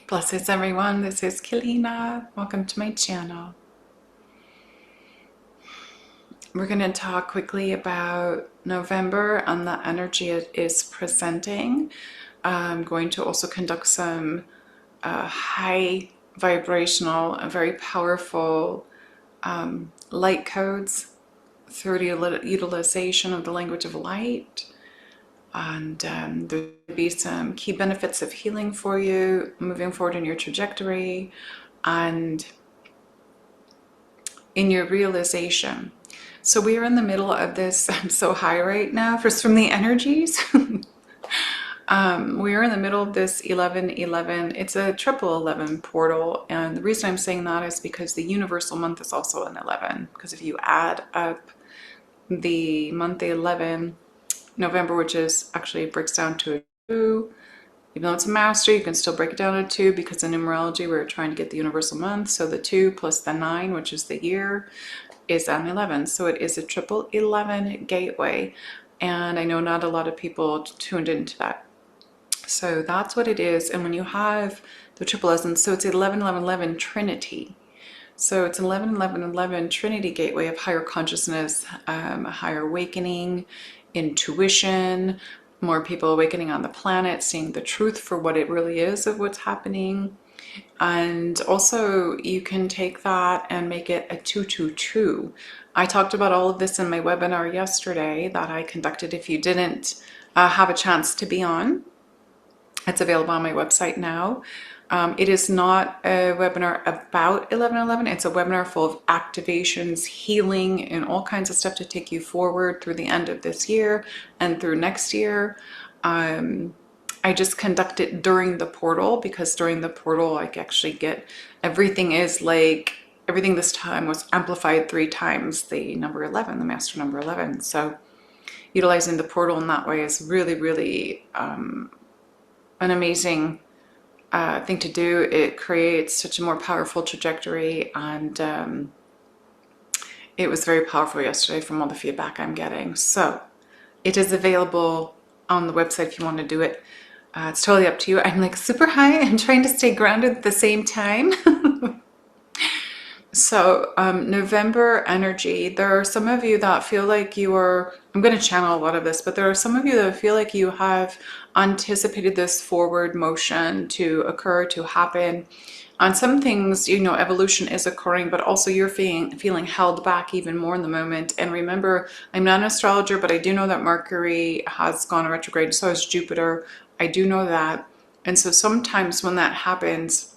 Blessings everyone, this is Keleena. Welcome to my channel. We're going to talk quickly about November and the energy it is presenting. I'm going to also conduct some high vibrational and very powerful light codes through the utilization of the language of light. And there'll be some key benefits of healing for you moving forward in your trajectory and in your realization. So we are in the middle of this. I'm so high right now, first from the energies. We are in the middle of this 11-11. It's a triple 11 portal. And the reason I'm saying that is because the universal month is also an 11. Because if you add up the month 11, November, which is actually breaks down to a 2. Even though it's a master, you can still break it down to 2 because in numerology we're trying to get the universal month. So the 2 plus the 9, which is the year, is an 11. So it is a triple 11 gateway. And I know not a lot of people tuned into that. So that's what it is. And when you have the triple 11, so it's 11-11-11 Trinity. So it's 11-11-11 Trinity gateway of higher consciousness, higher awakening, intuition, more people awakening on the planet, seeing the truth for what it really is of what's happening. And also you can take that and make it a 222. I talked about all of this in my webinar yesterday that I conducted. If you didn't have a chance to be on, it's available on my website now. It is not a webinar about 11-11. It's a webinar full of activations, healing, and all kinds of stuff to take you forward through the end of this year and through next year. I just conduct it during the portal because during the portal I actually get everything this time was amplified 3 times the number 11, the master number 11. So utilizing the portal in that way is really, really an amazing thing to do. It creates such a more powerful trajectory, and it was very powerful yesterday from all the feedback I'm getting. So it is available on the website if you want to do it. It's totally up to you. I'm like super high. I'm trying to stay grounded at the same time. So November energy, there are some of you that feel like you are, I'm going to channel a lot of this, but there are some of you that feel like you have anticipated this forward motion to occur, to happen. On some things, you know, evolution is occurring, but also you're feeling held back even more in the moment. And remember, I'm not an astrologer, but I do know that Mercury has gone retrograde, so has Jupiter. I do know that. And so sometimes when that happens,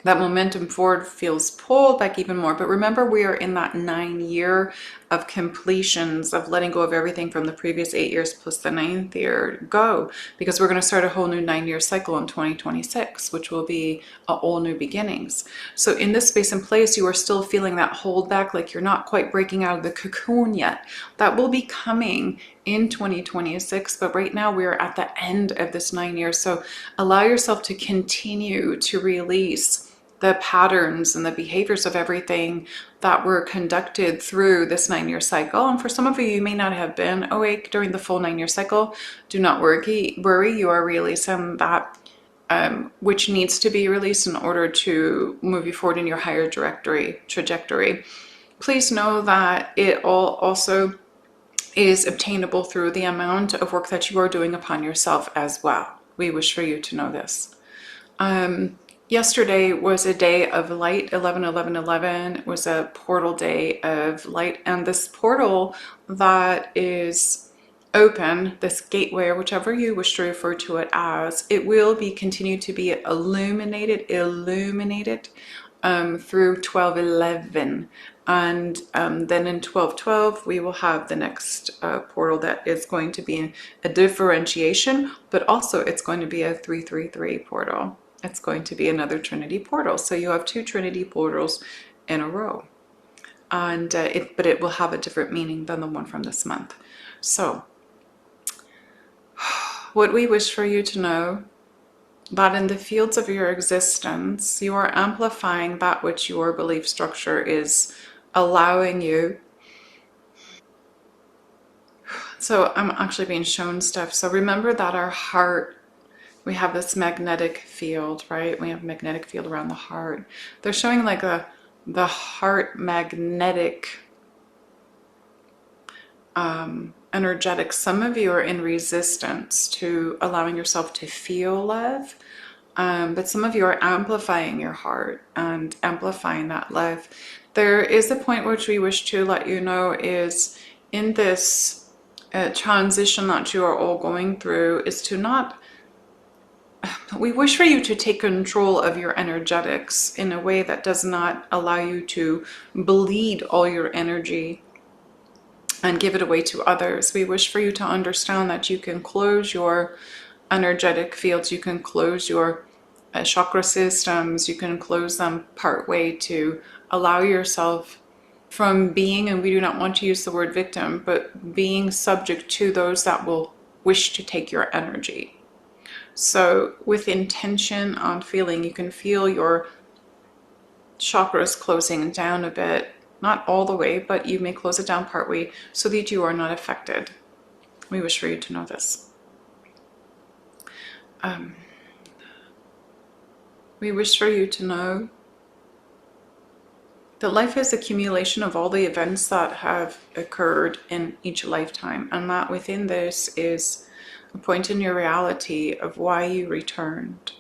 that momentum forward feels pulled back even more. But remember, we are in that 9-year of completions, of letting go of everything from the previous 8 years plus the 9th year go, because we're going to start a whole new 9-year cycle in 2026, which will be all new beginnings. So in this space and place, you are still feeling that hold back, like you're not quite breaking out of the cocoon yet. That will be coming in 2026, but right now we are at the end of this 9 years. So allow yourself to continue to release the patterns and the behaviors of everything that were conducted through this 9-year cycle. And for some of you, you may not have been awake during the full 9-year cycle. Do not worry, you are releasing that which needs to be released in order to move you forward in your higher trajectory. Please know that it all also is obtainable through the amount of work that you are doing upon yourself as well. We wish for you to know this. Yesterday was a day of light. 11-11-11 was a portal day of light, and this portal that is open, this gateway, or whichever you wish to refer to it as, it will be continue to be illuminated through 12-11, and then in 12-12 we will have the next portal that is going to be a differentiation, but also it's going to be a 3-3-3 portal. It's going to be another Trinity portal. So you have 2 Trinity portals in a row. And but it will have a different meaning than the one from this month. So what we wish for you to know, that in the fields of your existence, you are amplifying that which your belief structure is allowing you. So I'm actually being shown stuff. So remember that our heart we have this magnetic field, right? We have a magnetic field around the heart. They're showing like the heart magnetic energetics. Some of you are in resistance to allowing yourself to feel love, but some of you are amplifying your heart and amplifying that love. There is a point which we wish to let you know is in this transition that you are all going through is to not, we wish for you to take control of your energetics in a way that does not allow you to bleed all your energy and give it away to others. We wish for you to understand that you can close your energetic fields, you can close your chakra systems, you can close them part way to allow yourself from being, and we do not want to use the word victim, but being subject to those that will wish to take your energy. So with intention on feeling, you can feel your chakras closing down a bit, not all the way, but you may close it down partway so that you are not affected. We wish for you to know this. We wish for you to know that life is accumulation of all the events that have occurred in each lifetime, and that within this is a point in your reality of why you returned,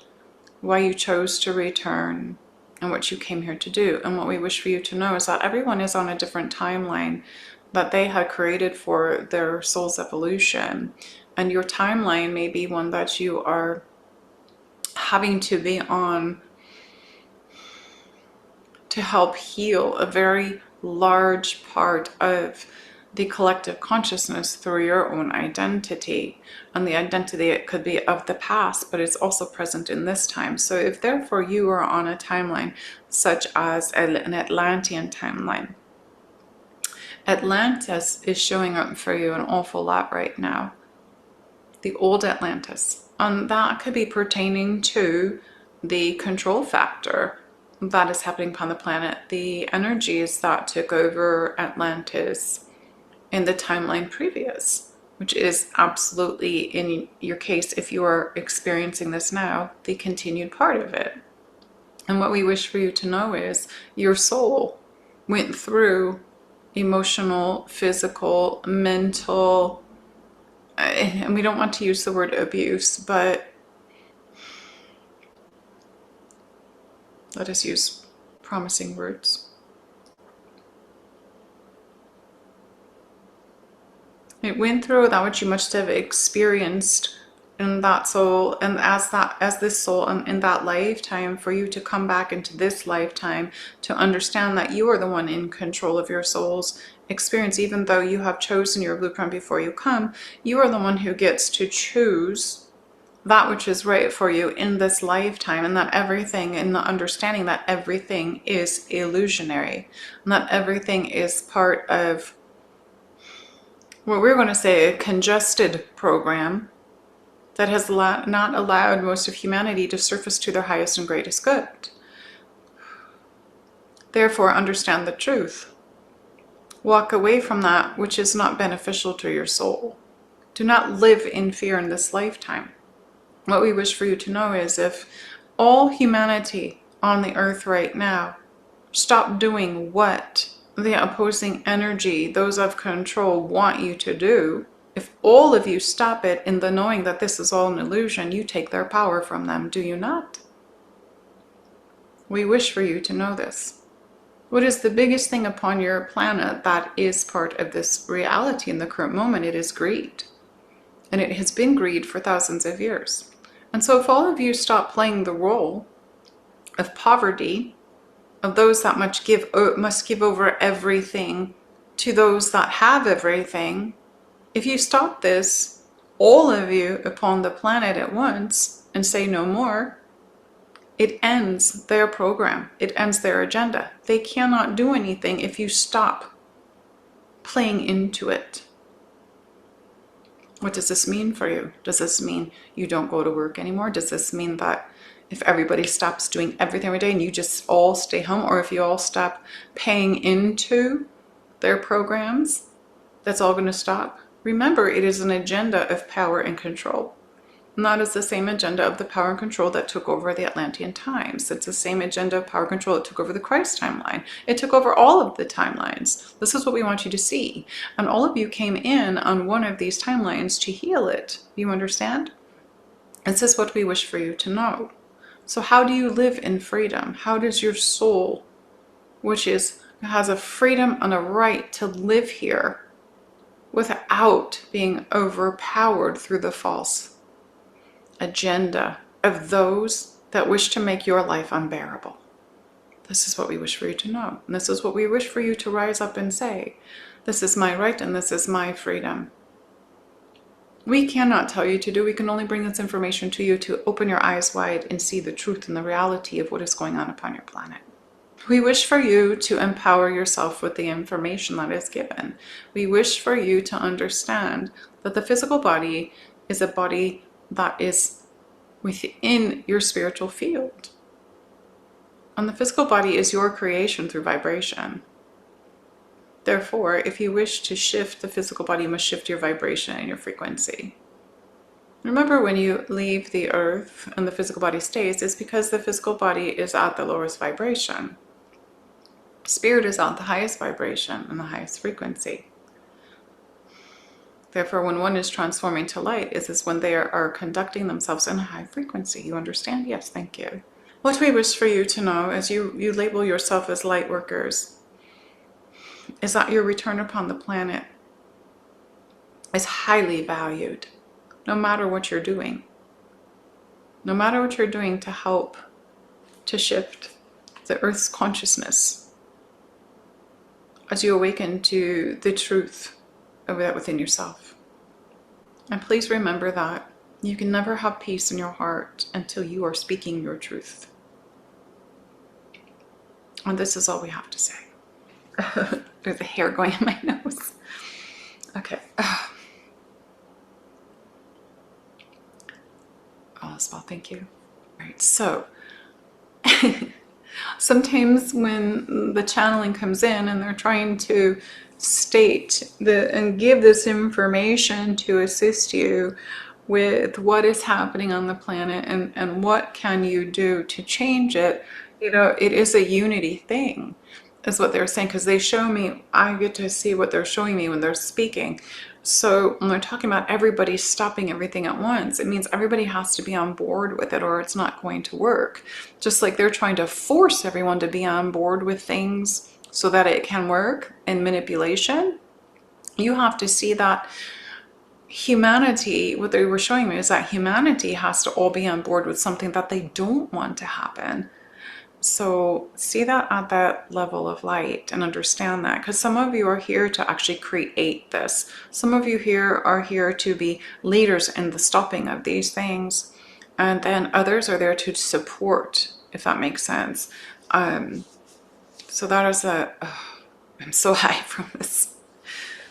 why you chose to return, and what you came here to do. And what we wish for you to know is that everyone is on a different timeline that they had created for their soul's evolution. And your timeline may be one that you are having to be on to help heal a very large part of the collective consciousness through your own identity. And the identity, it could be of the past, but it's also present in this time. So if therefore you are on a timeline such as an Atlantean timeline, Atlantis is showing up for you an awful lot right now. The old Atlantis. And that could be pertaining to the control factor that is happening upon the planet. The energies that took over Atlantis in the timeline previous, which is absolutely, in your case, if you are experiencing this now, the continued part of it. And what we wish for you to know is your soul went through emotional, physical, mental, and we don't want to use the word abuse, but let us use promising words. It went through that which you must have experienced in that soul, and as this soul in that lifetime, for you to come back into this lifetime to understand that you are the one in control of your soul's experience. Even though you have chosen your blueprint before you come, you are the one who gets to choose that which is right for you in this lifetime, and that everything, in the understanding that everything is illusionary, and that everything is part of what we're going to say a congested program that has not allowed most of humanity to surface to their highest and greatest good. Therefore, understand the truth. Walk away from that which is not beneficial to your soul. Do not live in fear in this lifetime. What we wish for you to know is if all humanity on the earth right now stop doing what the opposing energy, those of control, want you to do, if all of you stop it in the knowing that this is all an illusion, you take their power from them, do you not? We wish for you to know this. What is the biggest thing upon your planet that is part of this reality in the current moment? It is greed. And it has been greed for thousands of years. And so if all of you stop playing the role of poverty, of those that must give over everything to those that have everything, if you stop this, all of you upon the planet at once, and say no more, it ends their program. It ends their agenda. They cannot do anything if you stop playing into it. What does this mean for you? Does this mean you don't go to work anymore? Does this mean that if everybody stops doing everything every day and you just all stay home, or if you all stop paying into their programs, that's all going to stop? Remember, it is an agenda of power and control. And that is the same agenda of the power and control that took over the Atlantean times. It's the same agenda of power and control that took over the Christ timeline. It took over all of the timelines. This is what we want you to see. And all of you came in on one of these timelines to heal it. You understand? This is what we wish for you to know. So how do you live in freedom? How does your soul, which has a freedom and a right to live here without being overpowered through the false agenda of those that wish to make your life unbearable? This is what we wish for you to know. And this is what we wish for you to rise up and say. This is my right and this is my freedom. We cannot tell you to do. We can only bring this information to you to open your eyes wide and see the truth and the reality of what is going on upon your planet. We wish for you to empower yourself with the information that is given. We wish for you to understand that the physical body is a body that is within your spiritual field. And the physical body is your creation through vibration. Therefore, if you wish to shift the physical body, you must shift your vibration and your frequency. Remember, when you leave the earth and the physical body stays, it's because the physical body is at the lowest vibration. Spirit is at the highest vibration and the highest frequency. Therefore, when one is transforming to light, is when they are conducting themselves in a high frequency. You understand? Yes, thank you. What we wish for you to know is you label yourself as light workers, is that your return upon the planet is highly valued, no matter what you're doing. No matter what you're doing to help to shift the Earth's consciousness as you awaken to the truth of that within yourself. And please remember that you can never have peace in your heart until you are speaking your truth. And this is all we have to say. There's a hair going in my nose. Okay. All is well, thank you. All right, so sometimes when the channeling comes in and they're trying to state and give this information to assist you with what is happening on the planet and what can you do to change it, it is a unity thing, is what they're saying, because they show me, I get to see what they're showing me when they're speaking. So when they're talking about everybody stopping everything at once, it means everybody has to be on board with it or it's not going to work. Just like they're trying to force everyone to be on board with things so that it can work in manipulation. You have to see that humanity, what they were showing me is that humanity has to all be on board with something that they don't want to happen. So see that at that level of light and understand that, because some of you are here to actually create this. Some of you here are here to be leaders in the stopping of these things. And then others are there to support, if that makes sense. So that is I'm so high from this,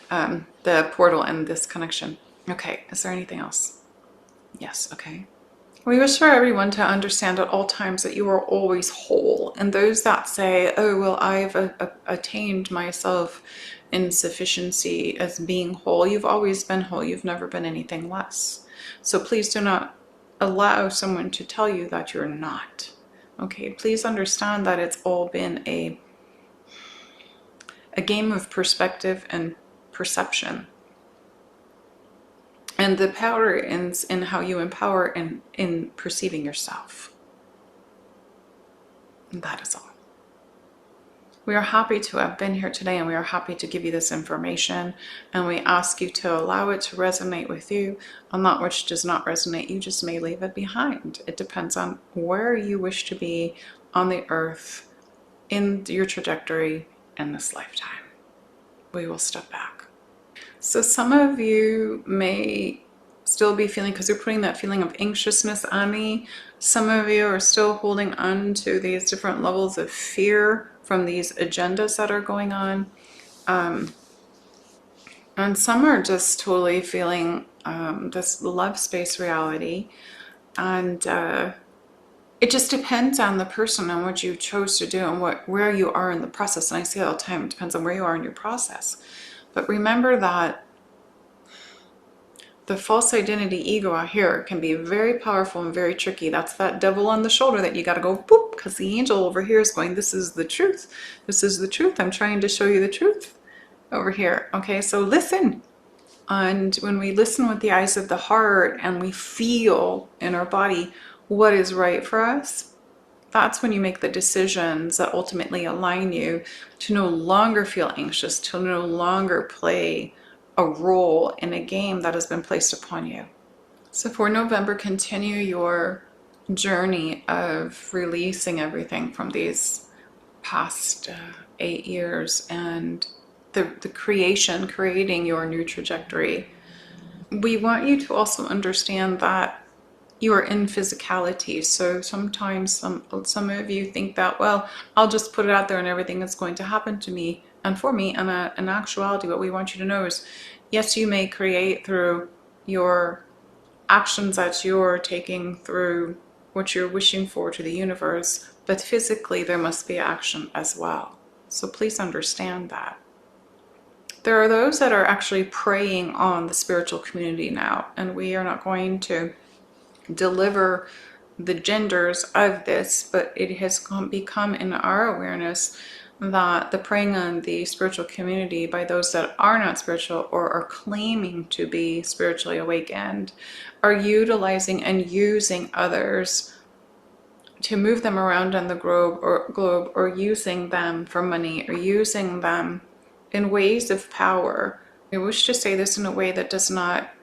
the portal and this connection. Okay, is there anything else? Yes, okay. We wish for everyone to understand at all times that you are always whole. And those that say, oh, well, I've attained myself in sufficiency as being whole. You've always been whole. You've never been anything less. So please do not allow someone to tell you that you're not. Okay, please understand that it's all been a game of perspective and perception. And the power is in how you empower in perceiving yourself. And that is all. We are happy to have been here today, and we are happy to give you this information. And we ask you to allow it to resonate with you. And that which does not resonate, you just may leave it behind. It depends on where you wish to be on the earth in your trajectory in this lifetime. We will step back. So some of you may still be feeling, because you're putting that feeling of anxiousness on me, some of you are still holding on to these different levels of fear from these agendas that are going on. And some are just totally feeling this love space reality. And it just depends on the person and what you chose to do and where you are in the process. And I say all the time, it depends on where you are in your process. But remember that The false identity ego out here can be very powerful and very tricky. That's that devil on the shoulder that you got to go boop, because the angel over here is going, this is the truth. This is the truth. I'm trying to show you the truth over here. Okay, so listen. And when we listen with the eyes of the heart and we feel in our body what is right for us, that's when you make the decisions that ultimately align you to no longer feel anxious, to no longer play a role in a game that has been placed upon you. So for November, continue your journey of releasing everything from these past 8 years and the creating your new trajectory. We want you to also understand that you are in physicality. So sometimes some of you think that, well, I'll just put it out there and everything is going to happen to me and for me. And in actuality, what we want you to know is, yes, you may create through your actions that you're taking, through what you're wishing for to the universe, but physically there must be action as well. So please understand that. There are those that are actually preying on the spiritual community now, and we are not going to deliver the genders of this, but it has become in our awareness that the preying on the spiritual community by those that are not spiritual or are claiming to be spiritually awakened are utilizing and using others to move them around on the globe or using them for money or using them in ways of power. I wish to say this in a way that does not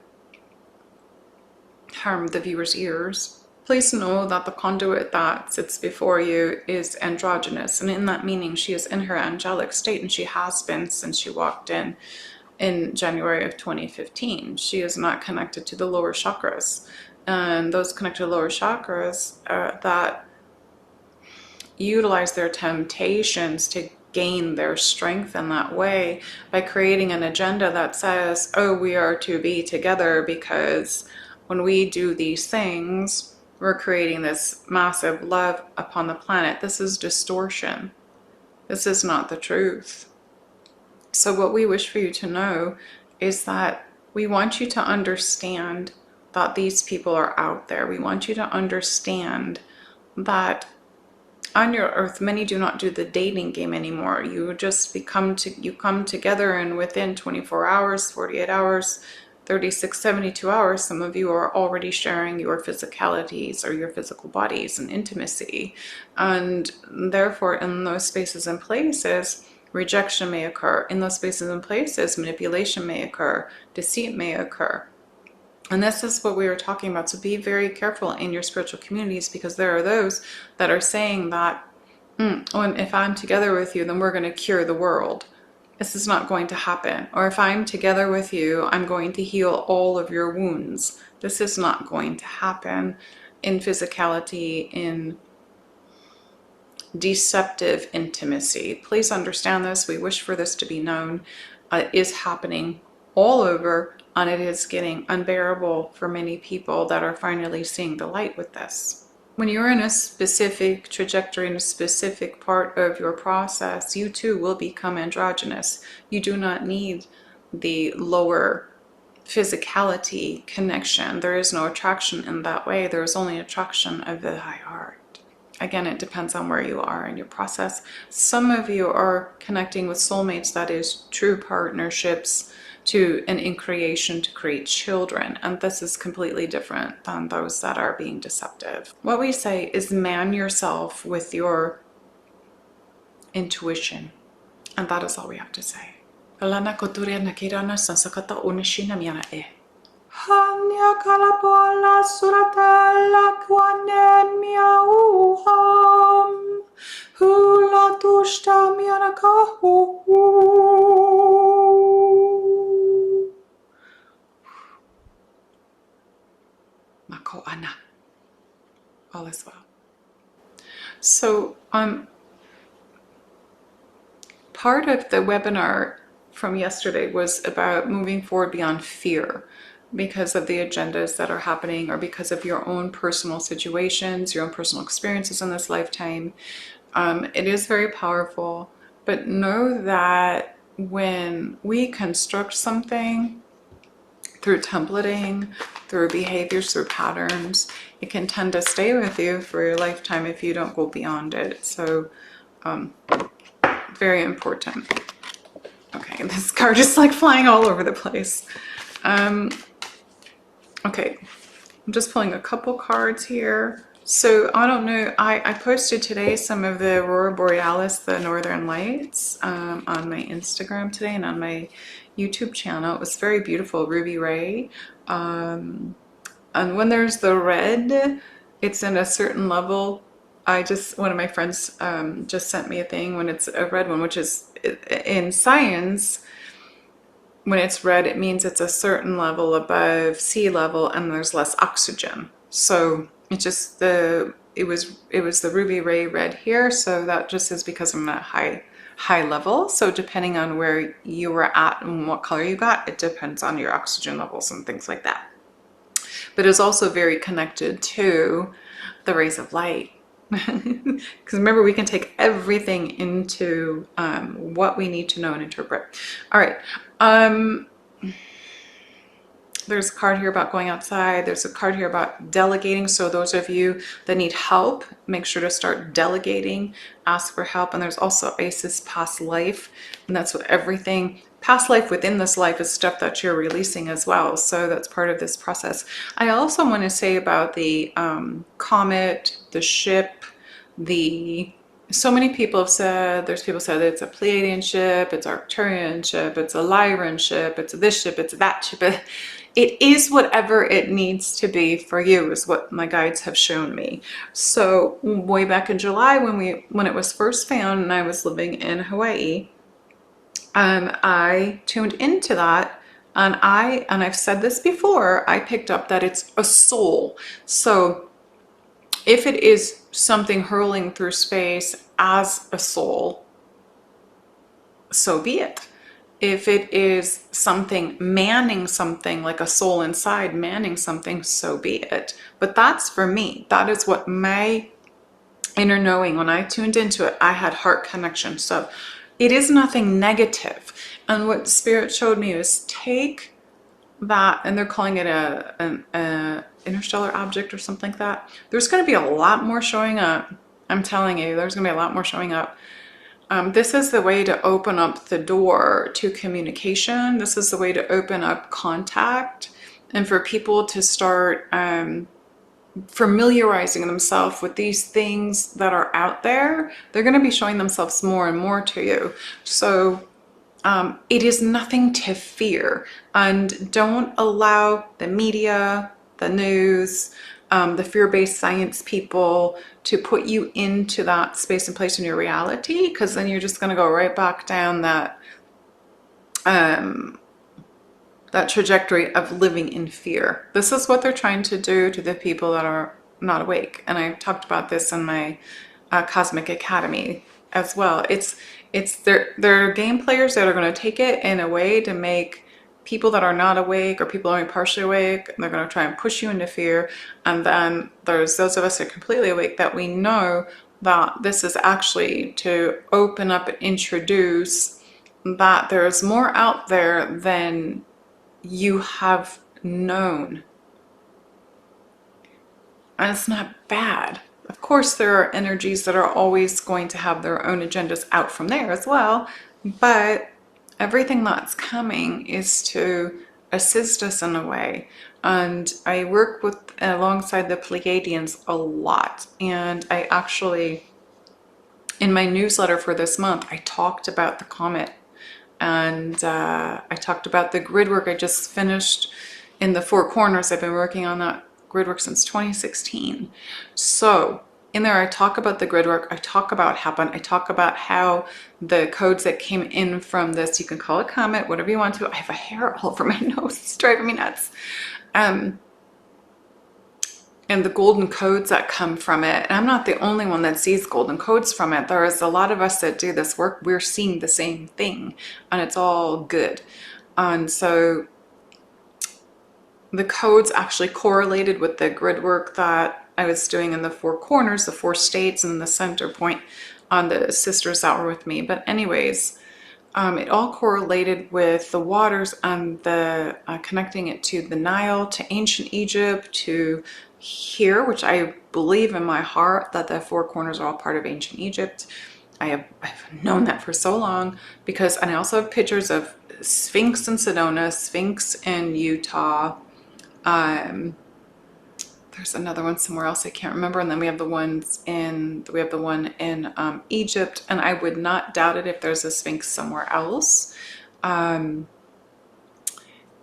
harm the viewer's ears. Please know that the conduit that sits before you is androgynous, and in that meaning she is in her angelic state, and she has been since she walked in January of 2015. She is not connected to the lower chakras, and those connected to the lower chakras that utilize their temptations to gain their strength in that way by creating an agenda that says, oh, we are to be together because when we do these things, we're creating this massive love upon the planet. This is distortion. This is not the truth. So what we wish for you to know is that we want you to understand that these people are out there. We want you to understand that on your earth, many do not do the dating game anymore. You just come together, and within 24 hours, 48 hours, 36, 72 hours, some of you are already sharing your physicalities or your physical bodies and intimacy. And therefore, in those spaces and places, rejection may occur. In those spaces and places, manipulation may occur, deceit may occur. And this is what we were talking about. So be very careful in your spiritual communities, because there are those that are saying that, if I'm together with you, then we're going to cure the world. This is not going to happen. Or if I'm together with you, I'm going to heal all of your wounds. This is not going to happen in physicality, in deceptive intimacy. Please understand this. We wish for this to be known. It is happening all over, and it is getting unbearable for many people that are finally seeing the light with this. When you're in a specific trajectory, in a specific part of your process, you too will become androgynous. You do not need the lower physicality connection. There is no attraction in that way. There is only attraction of the high heart. Again, it depends on where you are in your process. Some of you are connecting with soulmates, that is true partnerships, in creation to create children, and this is completely different than those that are being deceptive. What we say is man yourself with your intuition, and that is all we have to say. Hanya kalapola suratella quanemia uham hula tushta mianakahu. Mako ana. All is well. So part of the webinar from yesterday was about moving forward beyond fear, because of the agendas that are happening, or because of your own personal situations, your own personal experiences in this lifetime. It is very powerful, but know that when we construct something, through templating, through behaviors, through patterns. It can tend to stay with you for your lifetime if you don't go beyond it. So very important. Okay, this card is like flying all over the place. Okay, I'm just pulling a couple cards here. So I don't know, I posted today some of the Aurora Borealis, the Northern Lights, on my Instagram today and on my YouTube channel. It was very beautiful, ruby ray. And when there's the red, it's in a certain level. One of my friends just sent me a thing when it's a red one, which is in science, when it's red, it means it's a certain level above sea level and there's less oxygen. So it just it was the ruby ray red here. So that just is because I'm at high level. So depending on where you were at and what color you got, it depends on your oxygen levels and things like that. But it's also very connected to the rays of light. Because remember, we can take everything into what we need to know and interpret. All right. There's a card here about going outside. There's a card here about delegating. So those of you that need help, make sure to start delegating, ask for help. And there's also Aces past life. And that's what everything, past life within this life is stuff that you're releasing as well. So that's part of this process. I also want to say about the comet, the ship, so many people have said, there's people said it's a Pleiadian ship, it's Arcturian ship, it's a Lyran ship, it's this ship, it's that ship. It is whatever it needs to be for you, is what my guides have shown me. So way back in July when it was first found and I was living in Hawaii, I tuned into that, and I've said this before, I picked up that it's a soul. So if it is something hurling through space as a soul, so be it. If it is something manning something, like a soul inside manning something, so be it. But that's for me. That is what my inner knowing, when I tuned into it, I had heart connection. So it is nothing negative. And what Spirit showed me is take that, and they're calling it an interstellar object or something like that. There's going to be a lot more showing up. I'm telling you, there's going to be a lot more showing up. This is the way to open up the door to communication. This is the way to open up contact, and for people to start familiarizing themselves with these things that are out there. They're going to be showing themselves more and more to you. So it is nothing to fear, and don't allow the media, the news, the fear-based science people to put you into that space and place in your reality, because then you're just going to go right back down that trajectory of living in fear. This is what they're trying to do to the people that are not awake. And I talked about this in my Cosmic Academy as well. It's they're game players that are going to take it in a way to make people that are not awake or people only partially awake, they're going to try and push you into fear. And then there's those of us that are completely awake that we know that this is actually to open up and introduce that there's more out there than you have known. And it's not bad. Of course, there are energies that are always going to have their own agendas out from there as well, but everything that's coming is to assist us in a way. And I work alongside the Pleiadians a lot. And I actually, in my newsletter for this month, I talked about the comet. And I talked about the grid work I just finished in the Four Corners. I've been working on that grid work since 2016. So in there, I talk about the grid work. I talk about what happened. I talk about how the codes that came in from this, you can call it comet, whatever you want to. I have a hair all over my nose. It's driving me nuts. And the golden codes that come from it. And I'm not the only one that sees golden codes from it. There is a lot of us that do this work. We're seeing the same thing, and it's all good. And so the codes actually correlated with the grid work that I was doing in the Four Corners, the 4 states, and the center point on the sisters that were with me. But anyways, it all correlated with the waters and the connecting it to the Nile, to ancient Egypt, to here, which I believe in my heart that the four corners are all part of ancient Egypt. I've known that for so long because, and I also have pictures of Sphinx in Sedona, Sphinx in Utah. There's another one somewhere else I can't remember, and then we have the one in Egypt, and I would not doubt it if there's a Sphinx somewhere else. And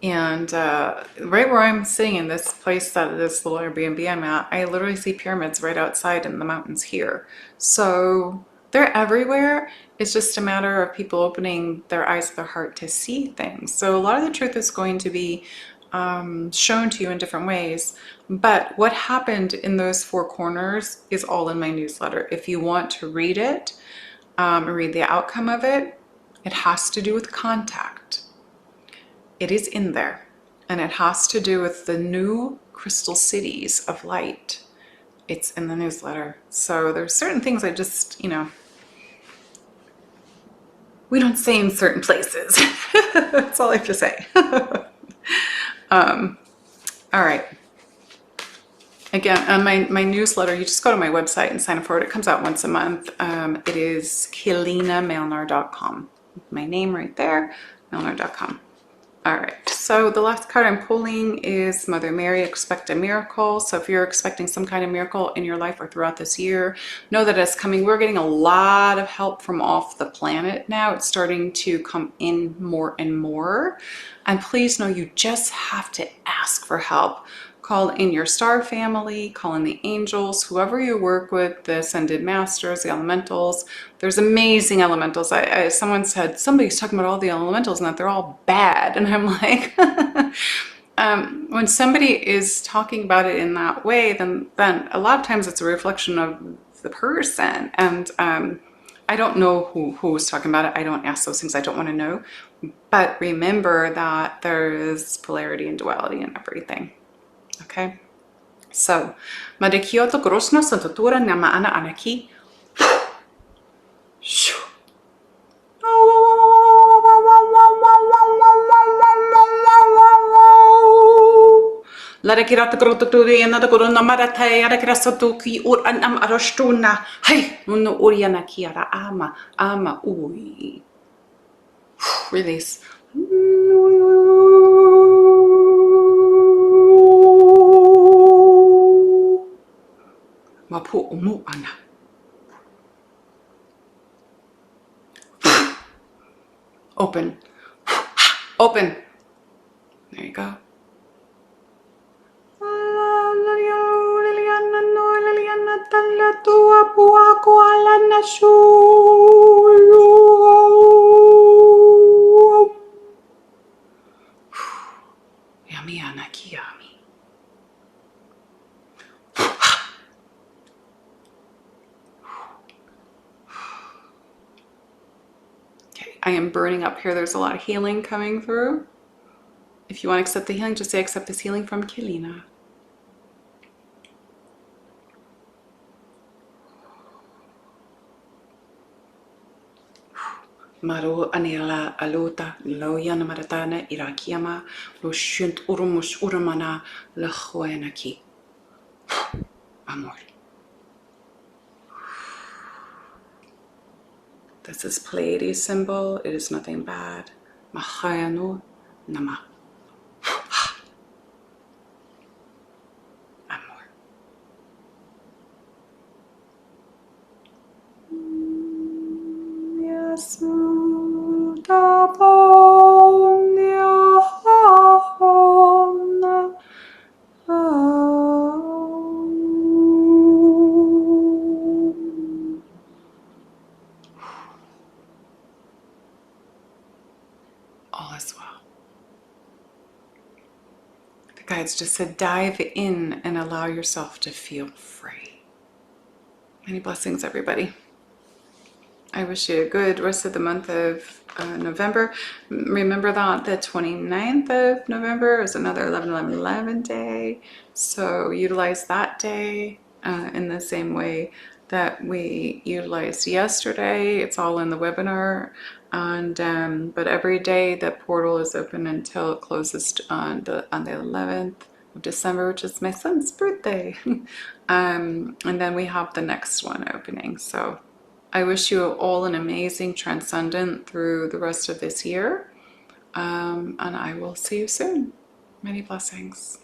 right where I'm sitting in this place, that this little Airbnb I'm at, I literally see pyramids right outside in the mountains here. So they're everywhere. It's just a matter of people opening their eyes of their heart to see things. So a lot of the truth is going to be shown to you in different ways. But what happened in those four corners is all in my newsletter. If you want to read it, read the outcome of it, it has to do with contact. It is in there, and it has to do with the new crystal cities of light. It's in the newsletter. So there's certain things I just, we don't say in certain places. That's all I have to say. All right. Again, on my newsletter, you just go to my website and sign up for it. It comes out once a month. It is KeleenaMailnar.com. My name right there, Mailnar.com. All right, so the last card I'm pulling is Mother Mary, expect a miracle. So if you're expecting some kind of miracle in your life or throughout this year, know that it's coming. We're getting a lot of help from off the planet now. It's starting to come in more and more. And please know you just have to ask for help. Call in your star family, call in the angels, whoever you work with, the ascended masters, the elementals. There's amazing elementals. Someone said, somebody's talking about all the elementals and that they're all bad. And I'm like, when somebody is talking about it in that way, then a lot of times it's a reflection of the person. And I don't know who was talking about it. I don't ask those things. I don't want to know. But remember that there is polarity and duality in everything. Okay, so Madekioto Grosno Santatura Nama Ana Anaki. Lara kirata krotuturi and the corona marata, Arakrasatuki or Anam Arostuna. Hey, no Oriana Kiara Ama Ui. Release. Mapu umu ana. Open. Open. There you go. Yami anaki yami. Okay, I am burning up here. There's a lot of healing coming through. If you want to accept the healing, just say accept this healing from Keleena. Maru anila alota loyana maratana irakiyama lo shunt urumus urumana la huenaki. Amor. This is Pleiades symbol. It is nothing bad. Mahayano nama. Amor. Yes. All is well. The guides just said dive in and allow yourself to feel free. Many blessings, everybody. I wish you a good rest of the month of November. Remember that the 29th of November is another 11/11/11 day. So utilize that day in the same way that we utilized yesterday. It's all in the webinar. And but every day that portal is open until it closes on the 11th of December, which is my son's birthday. And then we have the next one opening. So I wish you all an amazing transcendent through the rest of this year. And I will see you soon. Many blessings.